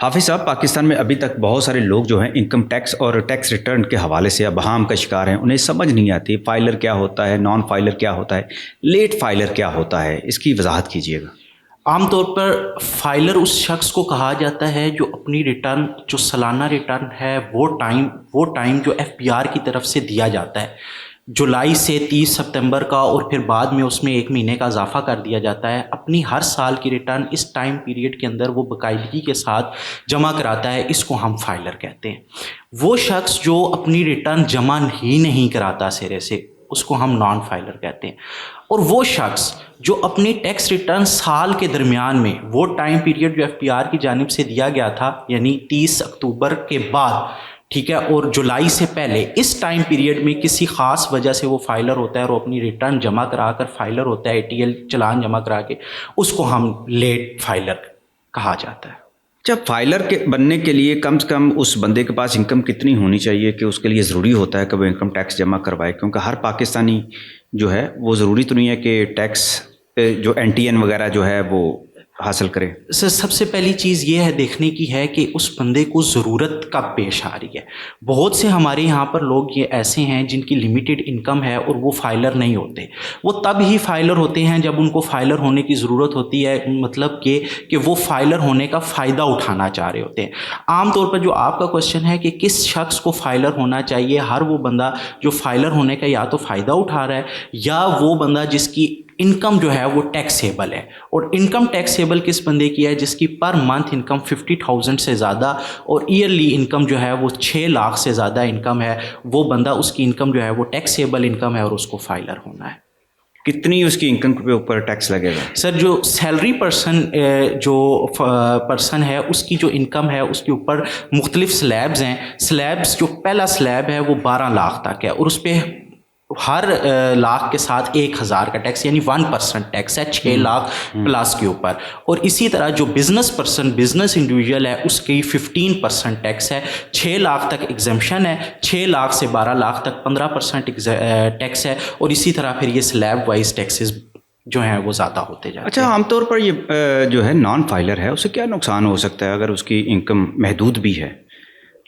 حافظ صاحب، پاکستان میں ابھی تک بہت سارے لوگ جو ہیں انکم ٹیکس اور ٹیکس ریٹرن کے حوالے سے ابہام کا شکار ہیں. انہیں سمجھ نہیں آتی فائلر کیا ہوتا ہے، نان فائلر کیا ہوتا ہے، لیٹ فائلر کیا ہوتا ہے. اس کی وضاحت کیجیے گا. عام طور پر فائلر اس شخص کو کہا جاتا ہے جو اپنی ریٹرن، جو سالانہ ریٹرن ہے، وہ ٹائم جو ایف پی آر کی طرف سے دیا جاتا ہے جولائی سے 30 ستمبر کا، اور پھر بعد میں اس میں 1 مہینے کا اضافہ کر دیا جاتا ہے. اپنی ہر سال کی ریٹرن اس ٹائم پیریڈ کے اندر وہ باقاعدگی کے ساتھ جمع کراتا ہے. اس کو ہم فائلر کہتے ہیں. وہ شخص جو اپنی ریٹرن جمع ہی نہیں کراتا سرے سے، اس کو ہم نان فائلر کہتے ہیں. اور وہ شخص جو اپنی ٹیکس ریٹرن سال کے درمیان میں، وہ ٹائم پیریڈ جو ایف پی آر کی جانب سے دیا گیا تھا، یعنی 30 اکتوبر کے بعد، ٹھیک ہے، اور جولائی سے پہلے، اس ٹائم پیریڈ میں کسی خاص وجہ سے وہ فائلر ہوتا ہے اور وہ اپنی ریٹرن جمع کرا کر فائلر ہوتا ہے، ATL چلان جمع کرا کے، اس کو ہم لیٹ فائلر کہا جاتا ہے. جب فائلر کے بننے کے لیے کم سے کم اس بندے کے پاس انکم کتنی ہونی چاہیے کہ اس کے لیے ضروری ہوتا ہے کہ وہ انکم ٹیکس جمع کروائے؟ کیونکہ ہر پاکستانی جو ہے وہ ضروری تو نہیں ہے کہ ٹیکس جو NTN وغیرہ جو ہے وہ حاصل کرے. سر، سب سے پہلی چیز یہ ہے دیکھنے کی ہے کہ اس بندے کو ضرورت کب پیش آ رہی ہے. بہت سے ہمارے یہاں پر لوگ یہ ایسے ہیں جن کی لمیٹڈ انکم ہے اور وہ فائلر نہیں ہوتے. وہ تب ہی فائلر ہوتے ہیں جب ان کو فائلر ہونے کی ضرورت ہوتی ہے، مطلب کہ وہ فائلر ہونے کا فائدہ اٹھانا چاہ رہے ہوتے ہیں. عام طور پر جو آپ کا کوشچن ہے کہ کس شخص کو فائلر ہونا چاہیے، ہر وہ بندہ جو فائلر ہونے کا یا تو فائدہ اٹھا رہا ہے، یا وہ بندہ جس کی انکم جو ہے وہ ٹیکسیبل ہے. اور انکم ٹیکسیبل کس بندے کی ہے؟ جس کی پر منتھ انکم 50,000 سے زیادہ اور ایئرلی انکم جو ہے وہ 6 لاکھ سے زیادہ انکم ہے. وہ بندہ، اس کی انکم جو ہے وہ ٹیکسیبل انکم ہے اور اس کو فائلر ہونا ہے. کتنی اس کی انکم کے اوپر ٹیکس لگے گا؟ سر، جو سیلری پرسن ہے، اس کی جو انکم ہے اس کے اوپر مختلف سلیبز ہیں. سلیبز، جو پہلا سلیب ہے وہ 12 لاکھ تک ہے، اور اس پہ ہر لاکھ کے ساتھ 1,000 کا ٹیکس، یعنی 1% ٹیکس ہے 6 لاکھ پلس کے اوپر. اور اسی طرح جو بزنس انڈیویجول ہے، اس کی 15% ٹیکس ہے. 6 لاکھ تک ایگزمپشن ہے، 6 لاکھ سے 12 لاکھ تک 15% ٹیکس ہے. اور اسی طرح پھر یہ سلیب وائز ٹیکسز جو ہیں وہ زیادہ ہوتے جاتے ہیں. اچھا، عام طور پر یہ جو ہے نان فائلر ہے، اسے کیا نقصان ہو سکتا ہے اگر اس کی انکم محدود بھی ہے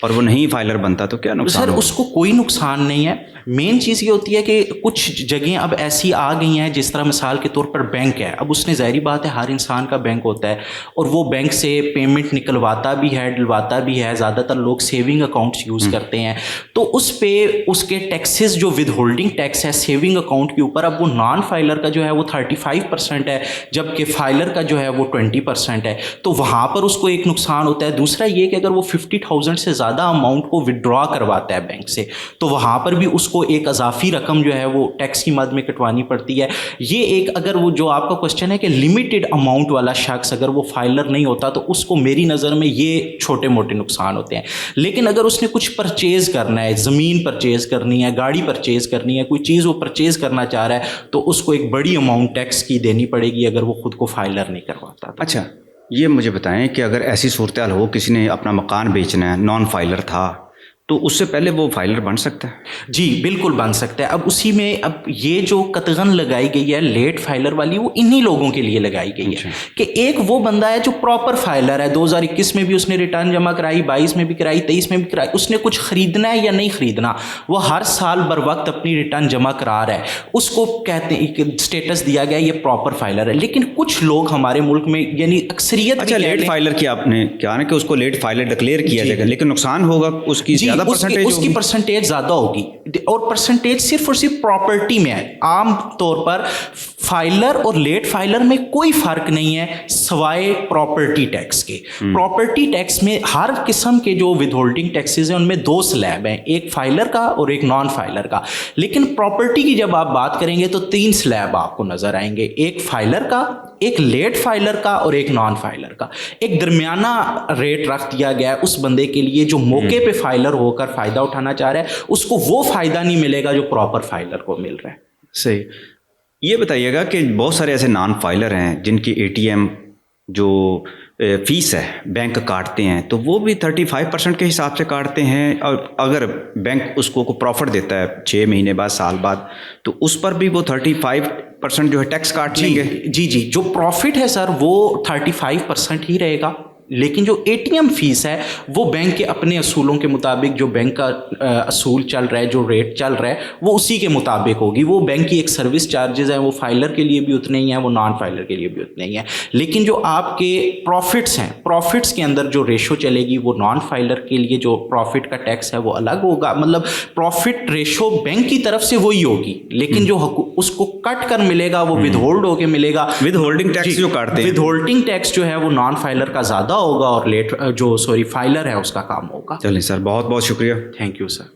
اور وہ نہیں فائلر بنتا تو کیا نقصان؟ سر، اس کو کوئی نقصان نہیں ہے. مین چیز یہ ہوتی ہے کہ کچھ جگہیں اب ایسی آ گئی ہیں، جس طرح مثال کے طور پر بینک ہے. اب اس نے، ظاہری بات ہے، ہر انسان کا بینک ہوتا ہے اور وہ بینک سے پیمنٹ نکلواتا بھی ہے، ڈلواتا بھی ہے. زیادہ تر لوگ سیونگ اکاؤنٹس یوز کرتے ہیں، تو اس پہ اس کے ٹیکسز جو ود ہولڈنگ ٹیکس ہے سیونگ اکاؤنٹ کے اوپر، اب وہ نان فائلر کا جو ہے وہ 35% ہے، جبکہ فائلر کا جو ہے وہ 20% ہے. تو وہاں پر اس کو ایک نقصان ہوتا ہے. دوسرا یہ کہ اگر وہ 50,000 سے زیادہ اماؤنٹ کو ودرا کرواتا ہے بینک سے، تو وہاں پر بھی اس کو ایک اضافی رقم جو ہے وہ ٹیکس کی مد میں کٹوانی پڑتی ہے. یہ ایک، اگر وہ جو آپ کا کوشچن ہے کہ لمیٹڈ اماؤنٹ والا شخص اگر وہ فائلر نہیں ہوتا تو اس کو میری نظر میں یہ چھوٹے موٹے نقصان ہوتے ہیں. لیکن اگر اس نے کچھ پرچیز کرنا ہے، زمین پرچیز کرنی ہے، گاڑی پرچیز کرنی ہے، کوئی چیز وہ پرچیز کرنا چاہ رہا ہے، تو اس کو ایک بڑی اماؤنٹ ٹیکس کی دینی پڑے گی اگر وہ خود کو فائلر نہیں کرواتا. اچھا، یہ مجھے بتائیں کہ اگر ایسی صورتحال ہو، کسی نے اپنا مکان بیچنا ہے، نان فائلر تھا، تو اس سے پہلے وہ فائلر بن سکتا ہے؟ جی بالکل بن سکتا ہے. اب اسی میں اب یہ جو قطغن لگائی گئی ہے لیٹ فائلر والی، وہ انہی لوگوں کے لیے لگائی گئی ہے کہ ایک وہ بندہ ہے جو پراپر فائلر ہے، 2021 میں بھی اس نے ریٹرن جمع کرائی، 22 میں بھی کرائی، 23 میں بھی کرائی. اس نے کچھ خریدنا ہے یا نہیں خریدنا، وہ ہر سال بر وقت اپنی ریٹرن جمع کرا رہا ہے، اس کو کہتے ہیں کہ اسٹیٹس دیا گیا یہ پراپر فائلر ہے. لیکن کچھ لوگ ہمارے ملک میں، یعنی اکثریت، اچھا، لیٹ فائلر کی آپ نے کیا نا کہ اس کو لیٹ فائلر ڈکلیئر کیا جائے گا، لیکن نقصان ہوگا اس کی زیادہ پرسنٹیج، اس کی پرسنٹیج زیادہ ہوگی. اور پرسنٹیج صرف اور صرف پراپرٹی میں ہے. عام طور پر فائلر اور لیٹ فائلر میں کوئی فرق نہیں ہے سوائے پراپرٹی ٹیکس کے. پراپرٹی ٹیکس میں ہر قسم کے جو ود ہولڈنگ ٹیکسز ہیں ان میں 2 سلیب ہیں، ایک فائلر کا اور ایک نان فائلر کا. لیکن پراپرٹی کی جب آپ بات کریں گے تو 3 سلیب آپ کو نظر آئیں گے، ایک فائلر کا، ایک لیٹ فائلر کا اور ایک نان فائلر کا. ایک درمیانہ ریٹ رکھ دیا گیا ہے اس بندے کے لیے جو موقع پہ فائلر ہو کر فائدہ اٹھانا چاہ رہا ہے، اس کو وہ فائدہ نہیں ملے گا جو پراپر فائلر کو مل رہا ہے. صحیح. یہ بتائیے گا کہ بہت سارے ایسے نان فائلر ہیں جن کی ATM جو فیس ہے بینک کاٹتے ہیں، تو وہ بھی 35% کے حساب سے کاٹتے ہیں، اور اگر بینک اس کو پروفٹ دیتا ہے 6 مہینے بعد، سال بعد، تو اس پر بھی وہ 35% جو ہے ٹیکس کاٹ لیں گے. جی، جو پروفٹ ہے سر وہ 35% ہی رہے گا. لیکن جو ATM فیس ہے وہ بینک کے اپنے اصولوں کے مطابق، جو بینک کا اصول چل رہا ہے، جو ریٹ چل رہا ہے وہ اسی کے مطابق ہوگی. وہ بینک کی ایک سروس چارجز ہیں، وہ فائلر کے لیے بھی اتنے ہی ہیں، وہ نان فائلر کے لیے بھی اتنے ہی ہیں. لیکن جو آپ کے پروفٹس ہیں، پروفٹس کے اندر جو ریشو چلے گی وہ نان فائلر کے لیے جو پروفٹ کا ٹیکس ہے وہ الگ ہوگا. مطلب پروفٹ ریشو بینک کی طرف سے وہی ہوگی، لیکن جو اس کو کٹ کر ملے گا وہ ود ہولڈ ہو کے ملے گا. ود ہولڈنگ ٹیکس جو کاٹتے ہیں، ود ہولڈنگ ٹیکس جو ہے وہ نان فائلر کا زیادہ ہوگا اور فائلر ہے اس کا کام ہوگا. چلیں سر، بہت بہت شکریہ. Thank you sir.